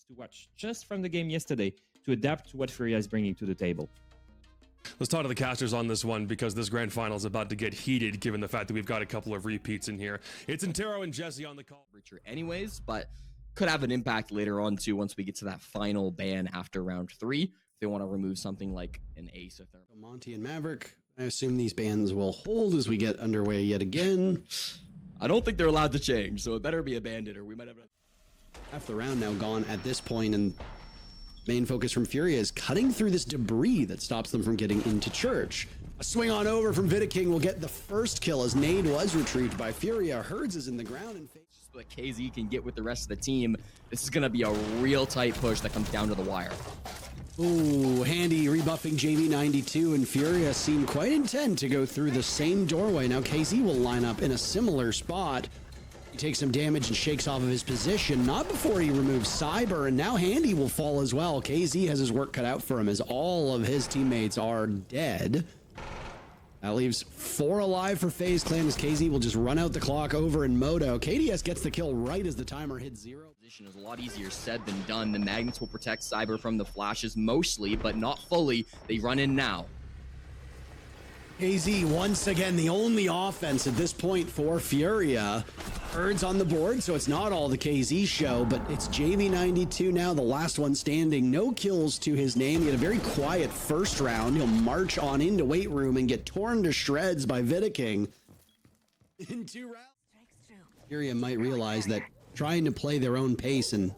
to watch just from the game yesterday to adapt to what Furia is bringing to the table. Let's talk to the casters on this one because this grand final is about to get heated given the fact that we've got a couple of repeats in here. It's Intero and Jesse on the call. Richer anyways, but could have an impact later on too once we get to that final ban after round 3. If they want to remove something like an Ace or Thermal. Monty and Maverick, I assume these bans will hold as we get underway yet again. I don't think they're allowed to change, so it better be a bandit or we might have half the round now gone at this point, and main focus from Furia is cutting through this debris that stops them from getting into church. A swing on over from Vidaking will get the first kill as Nade was retrieved by Furia. Herds is in the ground and just what KZ can get with the rest of the team. This is going to be a real tight push that comes down to the wire. Ooh, Handy rebuffing JV92, and Furia seem quite intent to go through the same doorway. Now KZ will line up in a similar spot. He takes some damage and shakes off of his position, not before he removes Cyber, and now Handy will fall as well. KZ has his work cut out for him as all of his teammates are dead. That leaves 4 alive for FaZe Clan as KZ will just run out the clock over in Moto. KDS gets the kill right as the timer hits 0. Position is a lot easier said than done. The magnets will protect Cyber from the flashes mostly, but not fully. They run in now. KZ once again the only offense at this point for Furia. Herds on the board, so it's not all the KZ show, but it's JV92 now, the last one standing. No kills to his name. He had a very quiet first round. He'll march on into weight room and get torn to shreds by Vidaking. In 2 rounds, Furia might realize that trying to play their own pace and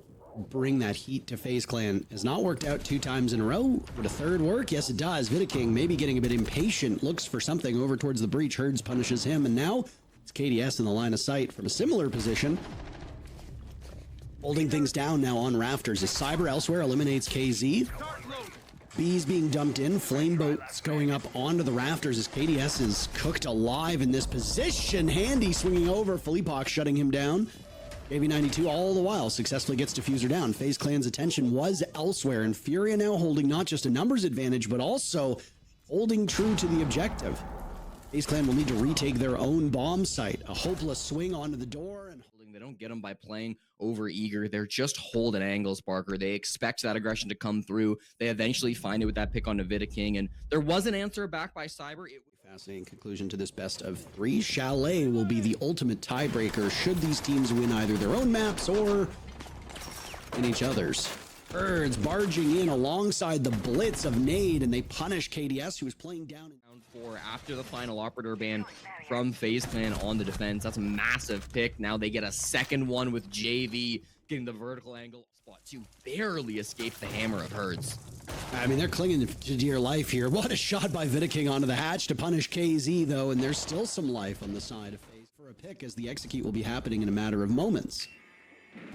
bring that heat to FaZe Clan has not worked out 2 times in a row. Would a third work? Yes, it does. Vidaking maybe getting a bit impatient, looks for something over towards the breach. Herds punishes him, and now it's KDS in the line of sight from a similar position. Holding things down now on rafters as Cyber elsewhere eliminates KZ. Bees being dumped in, flame boats going up onto the rafters as KDS is cooked alive in this position. Handy swinging over, Philippok shutting him down. JV92 all the while successfully gets Diffuser down. FaZe Clan's attention was elsewhere, and Furia now holding not just a numbers advantage, but also holding true to the objective. FaZe Clan will need to retake their own bomb site. A hopeless swing onto the door, and They don't get them by playing over eager. They're just holding angles, Barker. They expect that aggression to come through. They eventually find it with that pick on Vidaking, and there was an answer back by Cyber. Fascinating conclusion to this best of 3. Chalet will be the ultimate tiebreaker should these teams win either their own maps or in each other's. Herds barging in alongside the blitz of Nade, and they punish KDS, who was playing down in round 4 after the final operator ban from FaZe Clan on the defense. That's a massive pick. Now they get a second one with JV getting the vertical angle. Spot 2 barely escaped the hammer of Herds. I mean, they're clinging to dear life here. What a shot by Vidaking onto the hatch to punish KZ, though, and there's still some life on the side of FaZe for a pick as the execute will be happening in a matter of moments.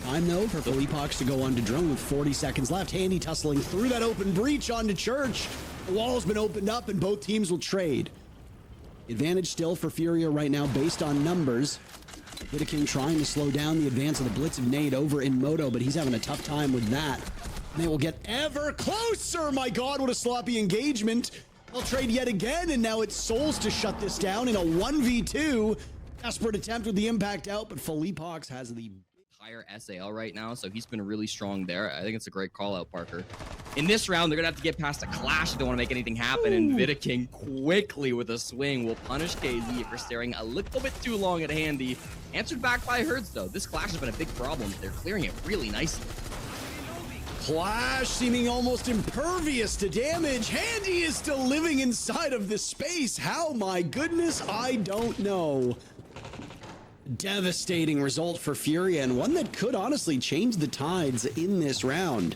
Time, though, for Philippox to go onto drone with 40 seconds left. Handy tussling through that open breach onto Church. The wall's been opened up, and both teams will trade. Advantage still for Furia right now based on numbers. Vidaking trying to slow down the advance of the blitz of Nade over in Moto, but he's having a tough time with that. And they will get ever closer. My God, what a sloppy engagement. They'll trade yet again, and now it's Souls to shut this down in a 1v2. Desperate attempt with the impact out, but Philippox has the higher SAL right now, so he's been really strong there. I think it's a great call out, Parker. In this round, they're gonna have to get past a clash if they want to make anything happen, and Vidaking quickly with a swing will punish KZ for staring a little bit too long at Handy. Answered back by Herds, though. This clash has been a big problem. They're clearing it really nicely. Clash seeming almost impervious to damage. Handy is still living inside of this space. How, my goodness, I don't know. Devastating result for Furia, and one that could honestly change the tides in this round.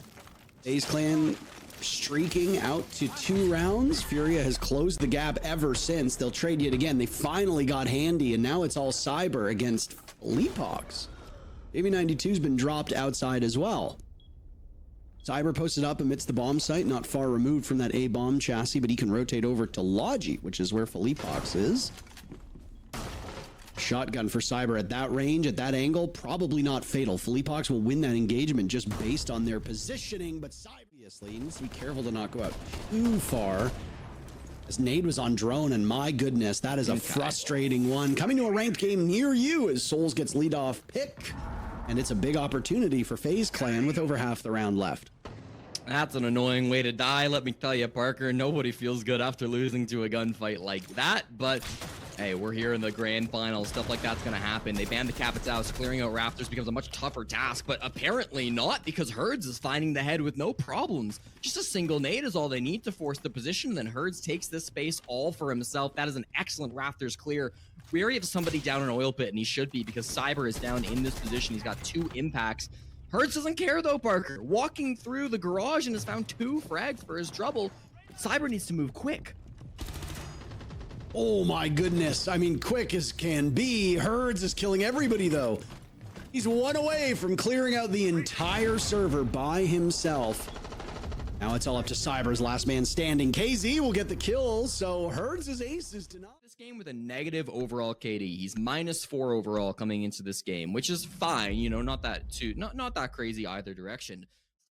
FaZe Clan streaking out to 2 rounds. Furia has closed the gap ever since. They'll trade yet again. They finally got Handy, and now it's all Cyber against Leaphox. JV92's been dropped outside as well. Cyber posted up amidst the bomb site, not far removed from that A-bomb chassis, but he can rotate over to Logi, which is where Philippox is. Shotgun for Cyber at that range, at that angle, probably not fatal. Philippox will win that engagement just based on their positioning, but Cyber obviously needs to be careful to not go out too far. As Nade was on drone, and my goodness, that is a frustrating one. Coming to a ranked game near you as Souls gets lead off pick. and it's a big opportunity for FaZe Clan with over half the round left. That's an annoying way to die, let me tell you, Parker. Nobody feels good after losing to a gunfight like that, but hey, we're here in the grand final. Stuff like that's gonna happen. They banned the Capitals. Clearing out Rafters becomes a much tougher task, but apparently not, because Herds is finding the head with no problems. Just a single nade is all they need to force the position, then Herds takes this space all for himself. That is an excellent Rafters clear. We already have somebody down in oil pit, and he should be, because Cyber is down in this position. He's got 2 impacts. Herds doesn't care though, Parker. Walking through the garage and has found 2 frags for his trouble. Cyber needs to move quick. Oh my goodness. I mean, quick as can be. Herds is killing everybody though. He's 1 away from clearing out the entire server by himself. Now it's all up to Cyber's last man standing. KZ will get the kill, so Herds' ace is denied. This game with a negative overall KD. He's -4 overall coming into this game, which is fine, you know, not that crazy either direction.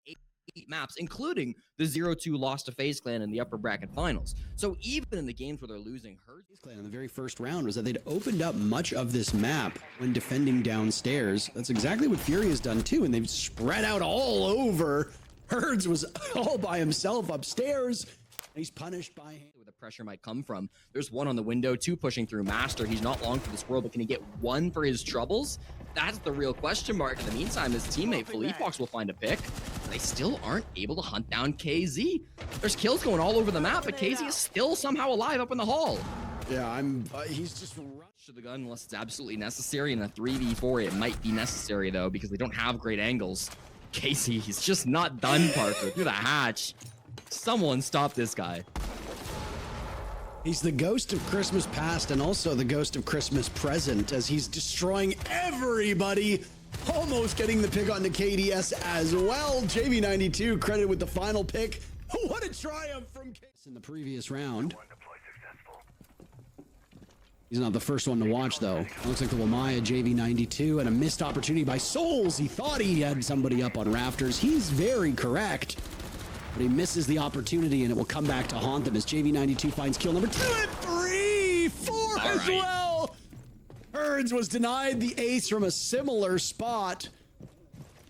8 maps, including the 0-2 loss to FaZe Clan in the upper bracket finals. So even in the games where they're losing, FaZe Clan in the very first round was that they'd opened up much of this map when defending downstairs. That's exactly what Furia's done too, and they've spread out all over. Herds was all by himself upstairs, and he's punished by him. Where the pressure might come from. There's 1 on the window, 2 pushing through Master. He's not long for this world, but can he get 1 for his troubles? That's the real question mark. In the meantime, his teammate Philippox will find a pick. They still aren't able to hunt down KZ. There's kills going all over the map, but KZ is still somehow alive up in the hall. Yeah, he's just rushed to the gun unless it's absolutely necessary. In a 3v4, it might be necessary though, because they don't have great angles. KZ, he's just not done, Parker. Through the hatch. Someone stop this guy. He's the ghost of Christmas past and also the ghost of Christmas present, as he's destroying everybody. Almost getting the pick onto KDS as well. JV92 credited with the final pick. What a triumph from KDS in the previous round. He's not the first one to watch, though. Looks like the Wamaya JV92 and a missed opportunity by Souls. He thought he had somebody up on Rafters. He's very correct. But he misses the opportunity, and it will come back to haunt them as JV92 finds kill number 2 and 3. 4 as well. Herds was denied the ace from a similar spot.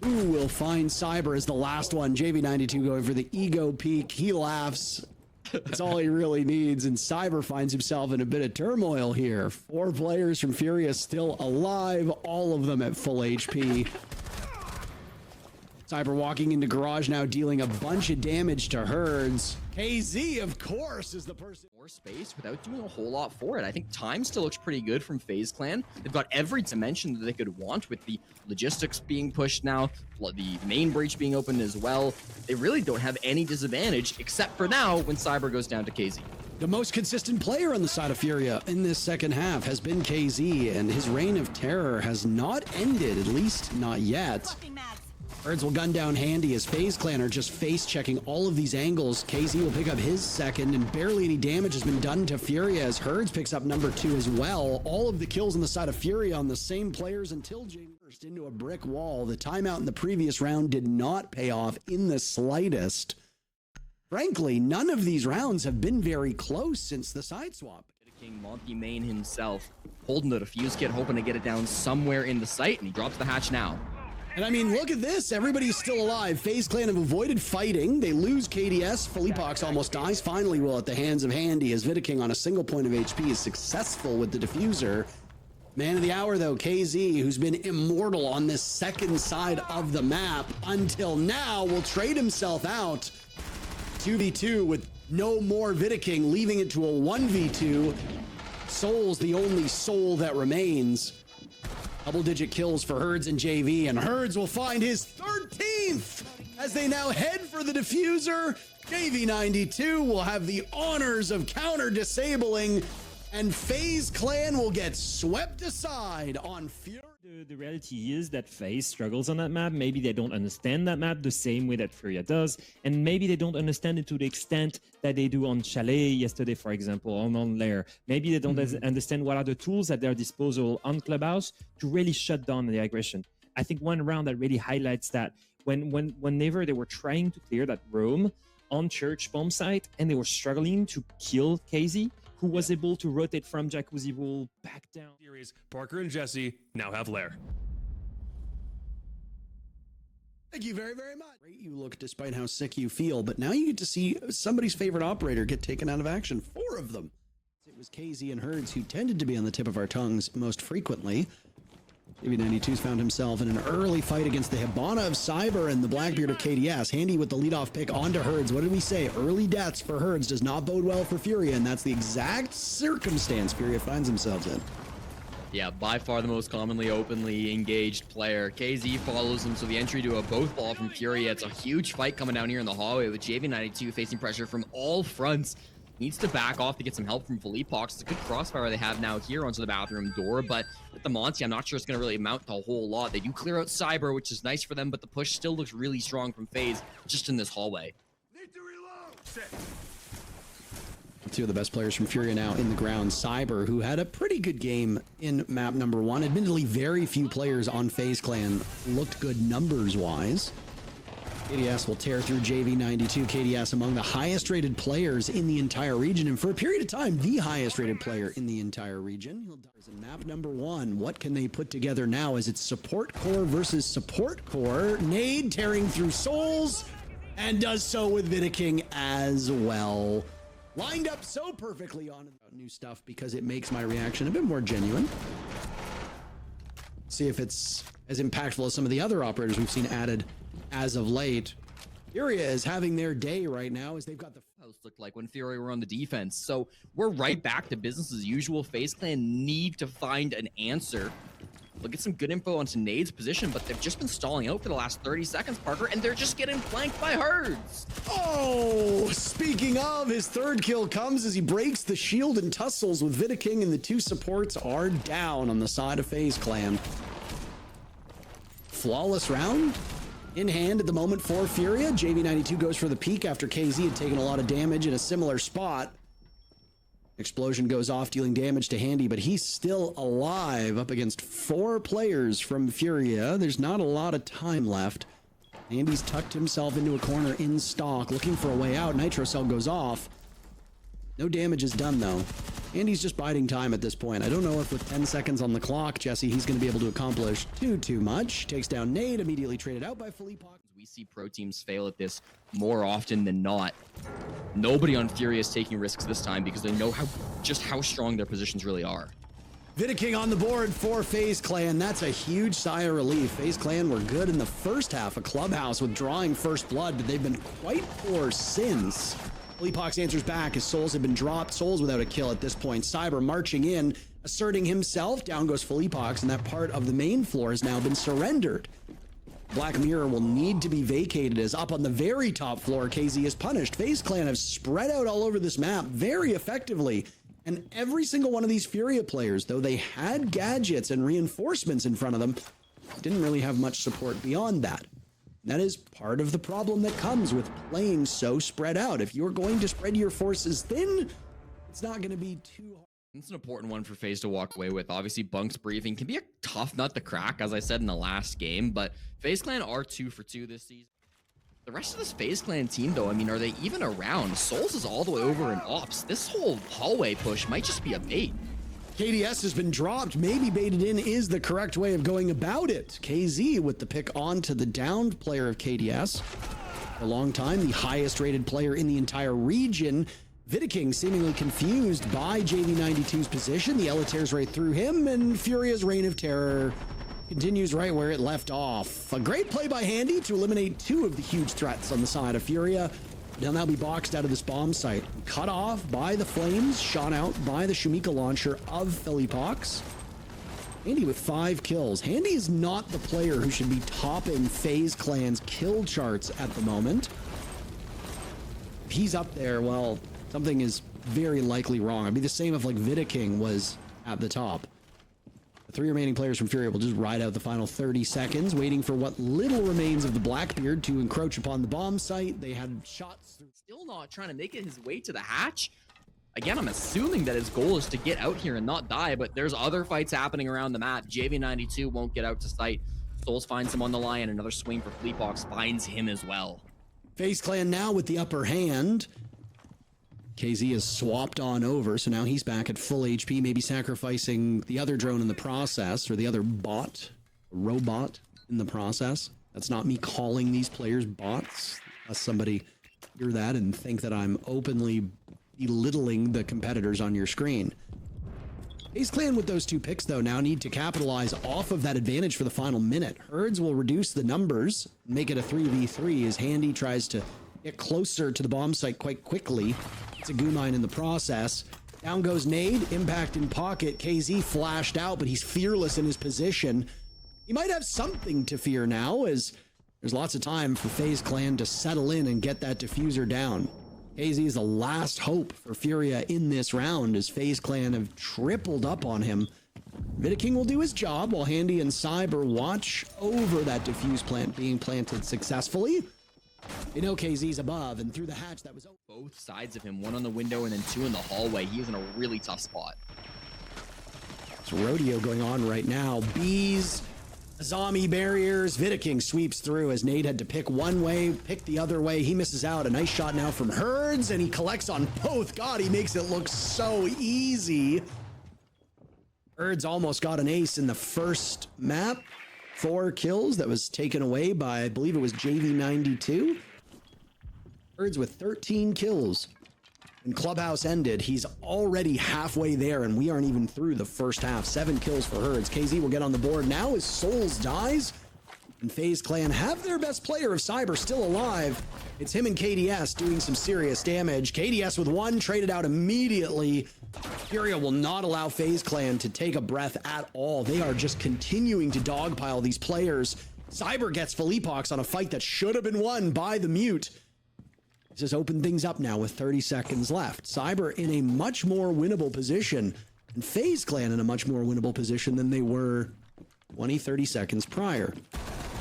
Who will find Cyber as the last one? JV92 going for the ego peak. He laughs. That's all he really needs, and Cyber finds himself in a bit of turmoil here. 4 players from Furia still alive, all of them at full HP. Cyber walking into garage now, dealing a bunch of damage to Herds. KZ, of course, is the person. More space without doing a whole lot for it. I think time still looks pretty good from FaZe Clan. They've got every dimension that they could want, with the logistics being pushed now, the main breach being opened as well. They really don't have any disadvantage, except for now when Cyber goes down to KZ. The most consistent player on the side of Furia in this second half has been KZ, and his reign of terror has not ended, at least not yet. Herds will gun down Handy as FaZe Clan are just face checking all of these angles. KZ will pick up his second, and barely any damage has been done to Furia as Herds picks up number 2 as well. All of the kills on the side of Furia on the same players until Jamie burst into a brick wall. The timeout in the previous round did not pay off in the slightest. Frankly, none of these rounds have been very close since the side swap. King Monty Main himself holding the defuse kit, hoping to get it down somewhere in the site, and he drops the hatch now. And I mean, look at this. Everybody's still alive. FaZe Clan have avoided fighting. They lose KDS. Philippox almost dies. Finally will at the hands of Handy as Vidaking on a single point of HP is successful with the diffuser. Man of the hour, though, KZ, who's been immortal on this second side of the map until now, will trade himself out. 2v2 with no more Vidaking, leaving it to a 1v2. Soul's the only soul that remains. Double-digit kills for Herds and JV, and Herds will find his 13th as they now head for the diffuser. JV92 will have the honors of counter-disabling, and FaZe Clan will get swept aside on Fury. The reality is that FaZe struggles on that map. Maybe they don't understand that map the same way that Furia does, and maybe they don't understand it to the extent that they do on Chalet yesterday, for example, or on Lair. Maybe they don't understand what are the tools at their disposal on Clubhouse to really shut down the aggression. I think one round that really highlights that, whenever they were trying to clear that room on Church bomb site and they were struggling to kill KZ, who was able to rotate from Jacuzzi Pool back down. Series, Parker and Jesse now have Lair. Thank you very, very much. Great you look despite how sick you feel, but now you get to see somebody's favorite operator get taken out of action. 4 of them. It was KZ and Herds who tended to be on the tip of our tongues most frequently. JV92's found himself in an early fight against the Hibana of Cyber and the Blackbeard of KDS. Handy with the leadoff pick onto Herds. What did we say? Early deaths for Herds does not bode well for Furia, and that's the exact circumstance Furia finds themselves in. Yeah, by far the most commonly openly engaged player. KZ follows him, so the entry to a both ball from Furia. It's a huge fight coming down here in the hallway with JV92 facing pressure from all fronts. Needs to back off to get some help from Philippox. It's a good crossfire they have now here onto the bathroom door, but with the Monty, I'm not sure it's going to really amount to a whole lot. They do clear out Cyber, which is nice for them, but the push still looks really strong from FaZe just in this hallway. Need to reload. Two of the best players from Furia now in the ground. Cyber, who had a pretty good game in map number 1. Admittedly, very few players on FaZe Clan looked good numbers-wise. KDS will tear through JV92. KDS among the highest rated players in the entire region, and for a period of time, the highest rated player in the entire region. He'll in map number 1. What can they put together now as it's support core versus support core? Nade tearing through Souls, and does so with Vidiking as well. Lined up so perfectly on new stuff because it makes my reaction a bit more genuine. See if it's as impactful as some of the other operators we've seen added as of late. Furia is having their day right now as they've got the House looked like when Fury were on the defense. So we're right back to business as usual. FaZe Clan need to find an answer. We'll get some good info onto Nade's position, but they've just been stalling out for the last 30 seconds, Parker, and they're just getting flanked by Herds. Oh, speaking of, his third kill comes as he breaks the shield and tussles with Vidiking, and the 2 supports are down on the side of FaZe Clan. Flawless round in hand at the moment for Furia. JV92 goes for the peek after KZ had taken a lot of damage in a similar spot. Explosion goes off, dealing damage to Handy, but he's still alive up against 4 players from Furia. There's not a lot of time left. Handy's tucked himself into a corner in stock, looking for a way out. Nitro Cell goes off. No damage is done, though. Handy's just biding time at this point. I don't know if with 10 seconds on the clock, Jesse, he's going to be able to accomplish too much. Takes down Nade, immediately traded out by Philippox. We see pro teams fail at this more often than not. Nobody on Furia is taking risks this time because they know just how strong their positions really are. Vidiking on the board for FaZe Clan. That's a huge sigh of relief. FaZe Clan were good in the first half of Clubhouse with drawing first blood, but they've been quite poor since. Philippox answers back as Souls have been dropped. Souls without a kill at this point. Cyber marching in, asserting himself. Down goes Philippox, and that part of the main floor has now been surrendered. Black Mirror will need to be vacated as up on the very top floor, KZ is punished. FaZe Clan have spread out all over this map very effectively. And every single one of these Furia players, though they had gadgets and reinforcements in front of them, didn't really have much support beyond that. That is part of the problem that comes with playing so spread out. If you're going to spread your forces thin, it's not going to be too hard. It's an important one for FaZe to walk away with. Obviously, Bunk's briefing can be a tough nut to crack, as I said in the last game, but FaZe Clan are 2 for 2 this season. The rest of this FaZe Clan team, though, I mean, are they even around? Souls is all the way over in Ops. This whole hallway push might just be a bait. KDS has been dropped. Maybe baited in is the correct way of going about it. KZ with the pick onto the downed player of KDS. For a long time, the highest rated player in the entire region. Vidiking seemingly confused by JV92's position. The Ela tears right through him, and Furia's reign of terror continues right where it left off. A great play by Handy to eliminate 2 of the huge threats on the side of Furia. They'll now be boxed out of this bomb site. Cut off by the flames, shot out by the Shumika launcher of Philippox. Handy with 5 kills. Handy is not the player who should be topping FaZe Clan's kill charts at the moment. If he's up there, well, something is very likely wrong. It'd be the same if like Vidiking was at the top. The 3 remaining players from Furia will just ride out the final 30 seconds, waiting for what little remains of the Blackbeard to encroach upon the bomb site. They had shots. Still not trying to make it his way to the hatch. Again, I'm assuming that his goal is to get out here and not die, but there's other fights happening around the map. JV92 won't get out to sight. Souls finds him on the line. Another swing for Philippox finds him as well. FaZe Clan now with the upper hand. KZ is swapped on over, so now he's back at full HP, maybe sacrificing the other drone in the process, or the other robot in the process. That's not me calling these players bots, unless somebody hear that and think that I'm openly belittling the competitors on your screen. FaZe Clan with those 2 picks, though, now need to capitalize off of that advantage for the final minute. Herds will reduce the numbers, make it a 3v3 as Handy tries to get closer to the bomb site quite quickly. It's a goo mine in the process. Down goes Nade, impact in pocket. KZ flashed out, but he's fearless in his position. He might have something to fear now, as there's lots of time for FaZe Clan to settle in and get that diffuser down. KZ is the last hope for Furia in this round, as FaZe Clan have tripled up on him. Vidaking will do his job while Handy and Cyber watch over that diffuse plant being planted successfully. They know KZ's above, and through the hatch that was open. Both sides of him, 1 on the window and then 2 in the hallway. He is in a really tough spot. There's a rodeo going on right now. Bees, zombie barriers. Vidaking sweeps through as Nade had to pick one way, pick the other way. He misses out. A nice shot now from Herds, and he collects on both. God, he makes it look so easy. Herds almost got an ace in the first map. 4 kills that was taken away by, I believe it was JV92. Herds with 13 kills. When Clubhouse ended, he's already halfway there, and we aren't even through the first half. 7 kills for Herds. KZ will get on the board now as Souls dies. And FaZe Clan have their best player of Cyber still alive. It's him and KDS doing some serious damage. KDS with 1, traded out immediately. Furia will not allow FaZe Clan to take a breath at all. They are just continuing to dogpile these players. Cyber gets Philippox on a fight that should have been won by the mute. This has opened things up now with 30 seconds left. Cyber in a much more winnable position, and FaZe Clan in a much more winnable position than they were 20, 30 seconds prior.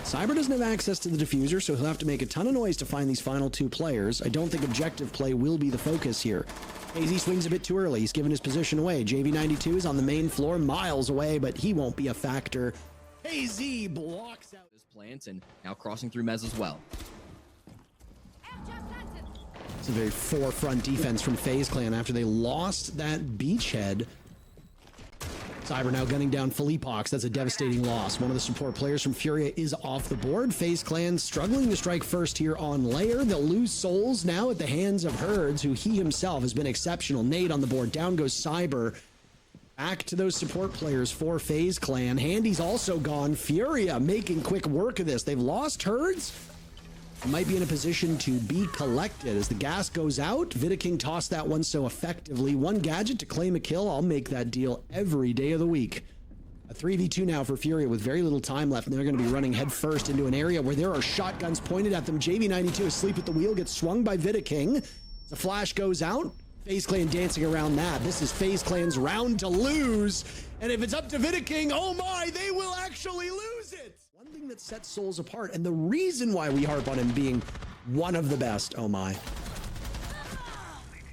Cyber doesn't have access to the diffuser, so he'll have to make a ton of noise to find these final 2 players. I don't think objective play will be the focus here. KZ swings a bit too early. He's given his position away. JV92 is on the main floor, miles away, but he won't be a factor. KZ blocks out This plant and now crossing through Mez as well. It's a very forefront defense from FaZe Clan after they lost that beachhead. Cyber now gunning down Philippox. That's a devastating loss. One of the support players from Furia is off the board. FaZe Clan struggling to strike first here on Lair. They'll lose Souls now at the hands of Herds, who he himself has been exceptional. Nade on the board. Down goes Cyber. Back to those support players for FaZe Clan. Handy's also gone. Furia making quick work of this. They've lost Herds. Might be in a position to be collected as the gas goes out. Vidaking tossed that one so effectively. 1 gadget to claim a kill. I'll make that deal every day of the week. A 3v2 now for Furia with very little time left, and they're going to be running headfirst into an area where there are shotguns pointed at them. JV92 asleep at the wheel, gets swung by Vidaking. The flash goes out. FaZe Clan dancing around that. This is FaZe Clan's round to lose. And if it's up to Vidaking, oh my, they will actually lose it. One thing that sets Souls apart, and the reason why we harp on him being one of the best, oh my,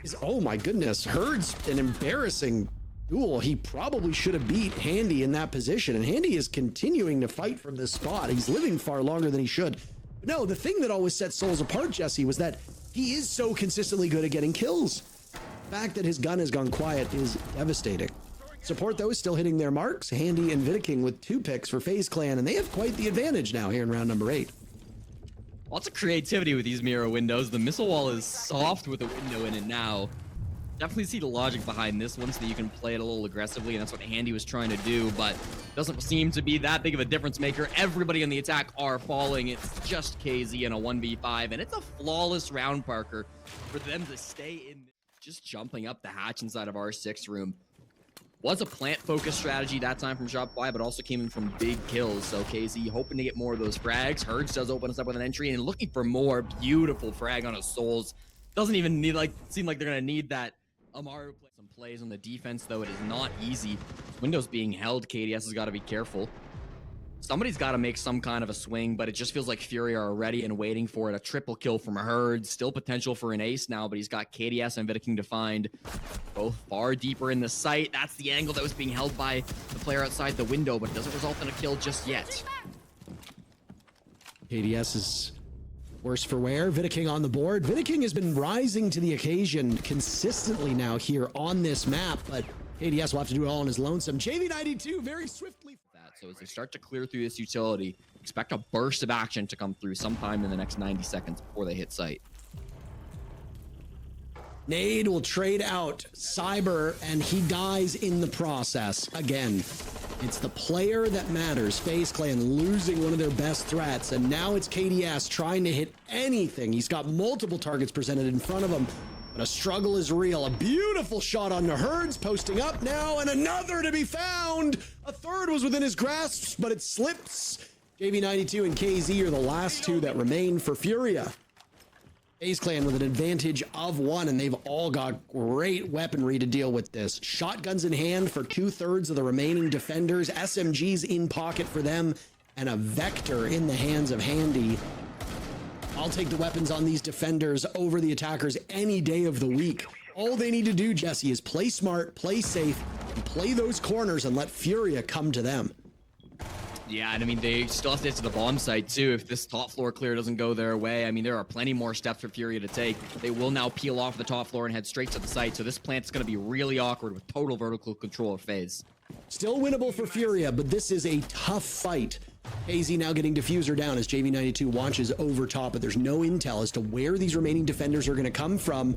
is, oh my goodness, Herds an embarrassing duel. He probably should have beat Handy in that position, and Handy is continuing to fight from this spot. He's living far longer than he should. But no, the thing that always set Souls apart, Jesse, was that he is so consistently good at getting kills. The fact that his gun has gone quiet is devastating. Support, though, is still hitting their marks. Handy and Vidaking with 2 picks for FaZe Clan, and they have quite the advantage now here in round number 8. Lots of creativity with these mirror windows. The missile wall is soft with a window in it now. Definitely see the logic behind this one so that you can play it a little aggressively, and that's what Handy was trying to do, but doesn't seem to be that big of a difference maker. Everybody on the attack are falling. It's just KZ in a 1v5, and it's a flawless round, Parker, for them to stay in. Just jumping up the hatch inside of our 6 room. Was a plant-focused strategy that time from Shopify, but also came in from big kills. So KZ hoping to get more of those frags. Herds does open us up with an entry and looking for more. Beautiful frag on his Souls. Doesn't even need, seem like they're gonna need that. Amaru plays some plays on the defense, though. It is not easy. Windows being held. KDS has got to be careful. Somebody's got to make some kind of a swing, but it just feels like Furia are ready and waiting for it. A triple kill from a Herd. Still potential for an ace now, but he's got KDS and Vidaking to find. Both far deeper in the site. That's the angle that was being held by the player outside the window, but it doesn't result in a kill just yet. KDS is worse for wear. Vidaking on the board. Vidaking has been rising to the occasion consistently now here on this map, but KDS will have to do it all on his lonesome. JV92 very swiftly. That that. So as they start to clear through this utility, expect a burst of action to come through sometime in the next 90 seconds before they hit site. Nade will trade out Cyber, and he dies in the process. Again, it's the player that matters. FaZe Clan losing one of their best threats, and now it's KDS trying to hit anything. He's got multiple targets presented in front of him, but a struggle is real. A beautiful shot on the Herds, posting up now, and another to be found. A third was within his grasp, but it slips. JV92 and KZ are the last two that remain for Furia. FaZe Clan with an advantage of one, and they've all got great weaponry to deal with this. Shotguns in hand for 2/3 of the remaining defenders, SMGs in pocket for them, and a Vector in the hands of Handy. I'll take the weapons on these defenders over the attackers any day of the week. All they need to do, Jesse, is play smart, play safe, and play those corners and let Furia come to them. Yeah, and I mean, they still have to get to the bomb site too. If this top floor clear doesn't go their way, I mean, there are plenty more steps for Furia to take. They will now peel off the top floor and head straight to the site. So this plant's going to be really awkward with total vertical control of FaZe. Still winnable for Furia, but this is a tough fight. KZ now getting diffuser down as JV92 watches over top, but there's no intel as to where these remaining defenders are going to come from.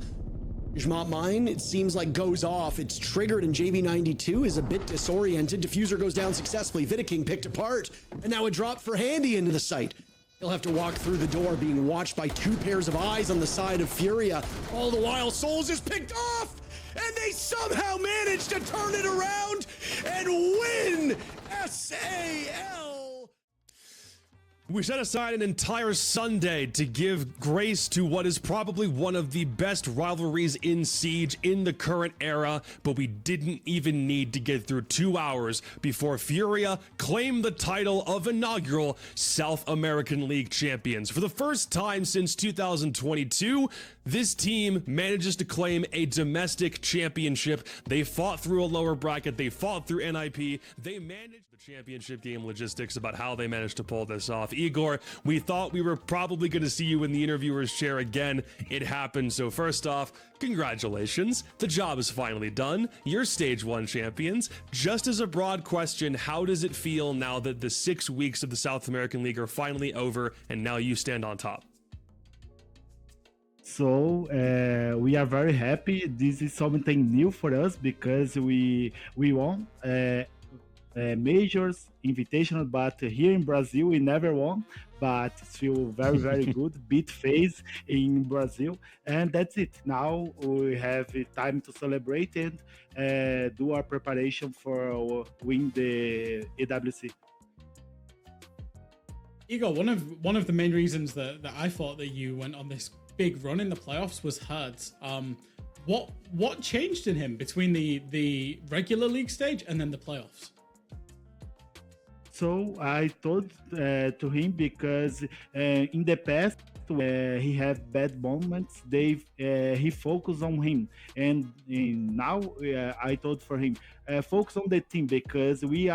Jmot Mine, it seems like goes off. It's triggered, and JV92 is a bit disoriented. Diffuser goes down successfully. Vidaking picked apart, and now a drop for Handy into the site. He'll have to walk through the door, being watched by two pairs of eyes on the side of Furia. All the while, Souls is picked off, and they somehow manage to turn it around and win SAL. We set aside an entire Sunday to give grace to what is probably one of the best rivalries in Siege in the current era, but we didn't even need to get through 2 hours before Furia claimed the title of inaugural South American League champions. For the first time since 2022, this team manages to claim a domestic championship. They fought through a lower bracket, they fought through NIP, they managed the championship game logistics about how they managed to pull this off. Igor, we thought we were probably going to see you in the interviewer's chair again. It happened. So first off, congratulations. The job is finally done. You're stage 1 champions. Just as a broad question, how does it feel now that the 6 weeks of the South American League are finally over and now you stand on top? So we are very happy. This is something new for us because we won majors, invitational, but here in Brazil we never won. But feel very, very good. Beat FaZe in Brazil, and that's it. Now we have time to celebrate and do our preparation for win the AWC. Igor, one of the main reasons that I thought that you went on this big run in the playoffs was Herds. What changed in him between the regular league stage and then the playoffs? So I told to him because in the past he had bad moments. He focused on him, and now I told for him focus on the team because we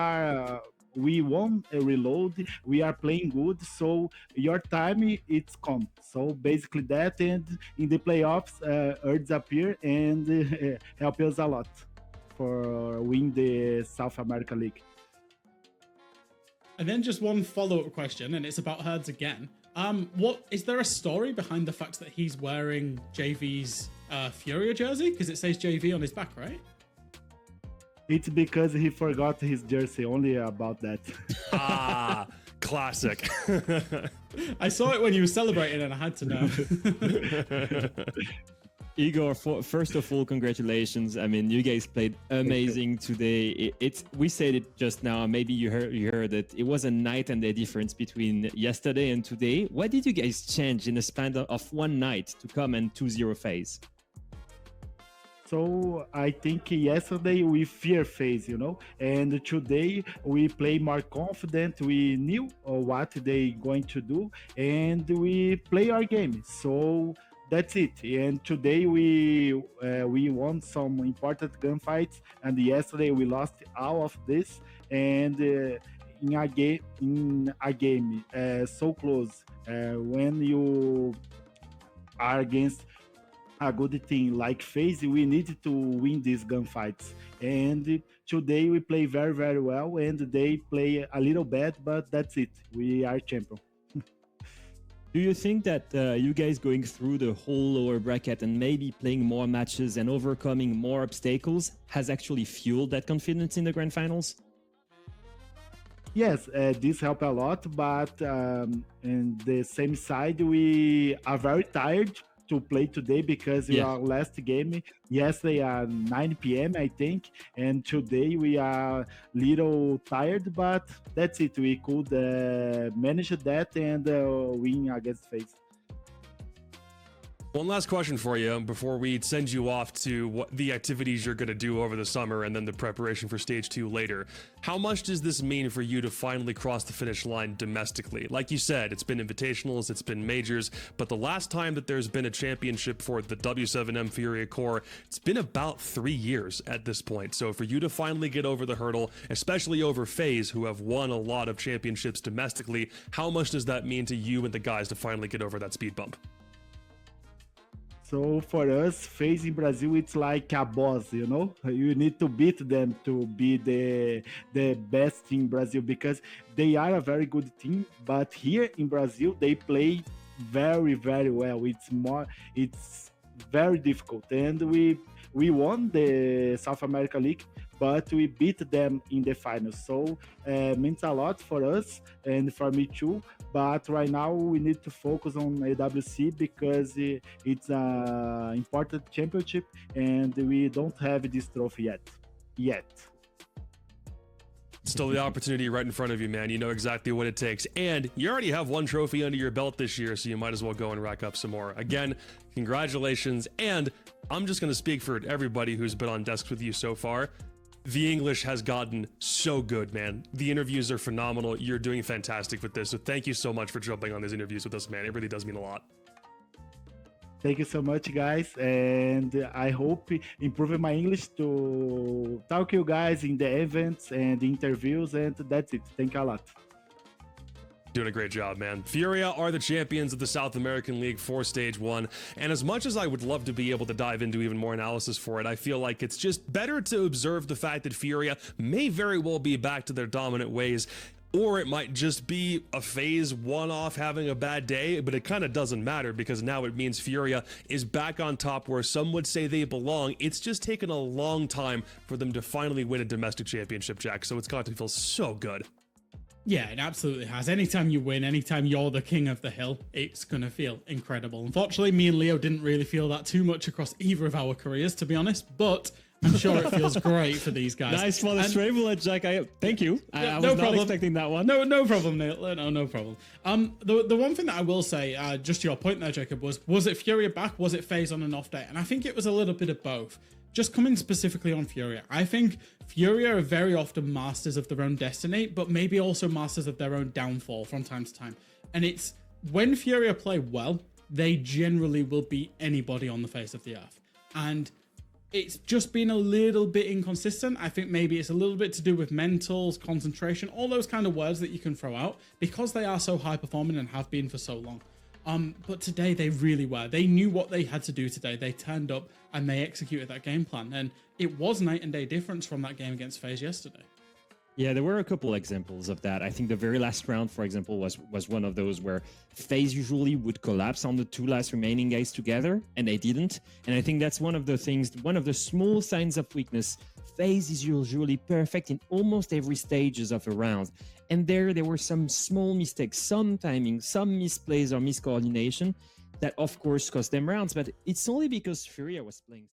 won a reload. We are playing good, so your time it's come. So basically that, and in the playoffs, Herds appear and help us a lot for win the South America League. And then just one follow-up question, and it's about Herds again. What is there a story behind the fact that he's wearing JV's Furia jersey? Because it says JV on his back, right? It's because he forgot his jersey, only about that. Ah, classic. I saw it when you were celebrating and I had to know. Igor, first of all, congratulations. I mean, you guys played amazing today. We said it just now. Maybe you heard it. It was a night and day difference between yesterday and today. What did you guys change in the span of one night to come and 2-0 FaZe? So I think yesterday we fear FaZe, and today we play more confident. We knew what they going to do, and we play our game. So that's it. And today we won some important gunfights, and yesterday we lost all of this. And in a game so close, when you are against a good team like FaZe, we need to win these gunfights. And today we play very, very well, and they play a little bad, but that's it. We are champion. Do you think that you guys going through the whole lower bracket and maybe playing more matches and overcoming more obstacles has actually fueled that confidence in the grand finals? Yes, this help a lot, but in the same side, we are very tired to play today because we are last game. Yesterday at 9 p.m. I think, and today we are little tired, but that's it. We could manage that and win against FaZe. One last question for you before we send you off to what the activities you're going to do over the summer and then the preparation for stage 2 later. How much does this mean for you to finally cross the finish line domestically? Like you said, it's been invitationals, it's been majors, but the last time that there's been a championship for the W7M Furia Core, it's been about 3 years at this point. So for you to finally get over the hurdle, especially over FaZe, who have won a lot of championships domestically, how much does that mean to you and the guys to finally get over that speed bump? So for us, FaZe in Brazil, it's like a boss, you know? You need to beat them to be the best in Brazil because they are a very good team. But here in Brazil, they play very, very well. It's very difficult. And we won the South America League, but we beat them in the finals. So means a lot for us and for me too. But right now we need to focus on AWC because it's an important championship and we don't have this trophy yet. Still the opportunity right in front of you, man. You know exactly what it takes. And you already have one trophy under your belt this year, so you might as well go and rack up some more. Again, congratulations. And I'm just going to speak for everybody who's been on desks with you so far. The English has gotten so good, man. The interviews are phenomenal. You're doing fantastic with this. So thank you so much for jumping on these interviews with us, man. It really does mean a lot. Thank you so much, guys. And I hope improving my English to talk to you guys in the events and interviews. And that's it. Thank you a lot. Doing a great job, man. Furia are the champions of the South American League for Stage 1, and as much as I would love to be able to dive into even more analysis for it, I feel like it's just better to observe the fact that Furia may very well be back to their dominant ways, or it might just be a FaZe one-off having a bad day, but it kind of doesn't matter because now it means Furia is back on top where some would say they belong. It's just taken a long time for them to finally win a domestic championship, Jack, so it's got to feel so good. Yeah, it absolutely has. Anytime you win, anytime you're the king of the hill, it's going to feel incredible. Unfortunately, me and Leo didn't really feel that too much across either of our careers, to be honest, but I'm sure it feels great for these guys. Nice for the stray bullet, Jack. Thank you. I was not expecting that one. No problem, Neil. No problem. The one thing that I will say, just to your point there, Jacob, was it Furia back? Was it FaZe on an off day? And I think it was a little bit of both. Just coming specifically on Furia, I think Furia are very often masters of their own destiny, but maybe also masters of their own downfall from time to time. And it's when Furia play well, they generally will beat anybody on the face of the earth. And it's just been a little bit inconsistent. I think maybe it's a little bit to do with mentals, concentration, all those kind of words that you can throw out because they are so high performing and have been for so long. But today they really were. They knew what they had to do today. They turned up and they executed that game plan. And it was night and day difference from that game against FaZe yesterday. Yeah, there were a couple examples of that. I think the very last round, for example, was one of those where FaZe usually would collapse on the two last remaining guys together, and they didn't. And I think that's one of the things, one of the small signs of weakness. FaZe is usually perfect in almost every stages of a round. And there were some small mistakes, some timing, some misplays or miscoordination that, of course, cost them rounds. But it's only because Furia was playing